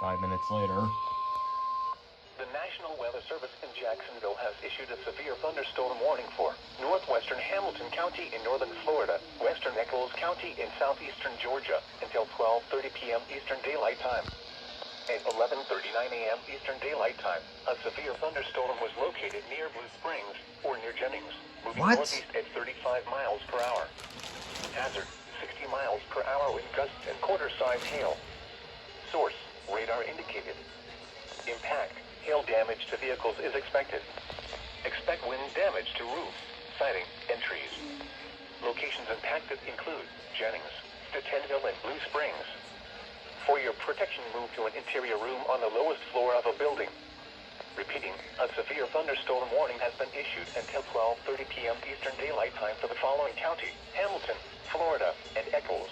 5 minutes later. The National Weather Service in Jacksonville has issued a severe thunderstorm warning for northwestern Hamilton County in northern Florida, western Eccles County in southeastern Georgia until 12:30 p.m. Eastern Daylight Time. At 11:39 a.m. Eastern Daylight Time, a severe thunderstorm was located near Blue Springs or near Jennings, moving northeast at 35 miles per hour. Hazard, 60 miles per hour with gusts and quarter-size hail. Source, radar indicated. Impact, hail damage to vehicles is expected. Expect wind damage to roofs, siding, and trees. Locations impacted include Jennings, Steubenville, and Blue Springs. For your protection, move to an interior room on the lowest floor of a building. Repeating, a severe thunderstorm warning has been issued until 12:30 p.m. Eastern Daylight Time for the following county: Hamilton, Florida, and Eccles.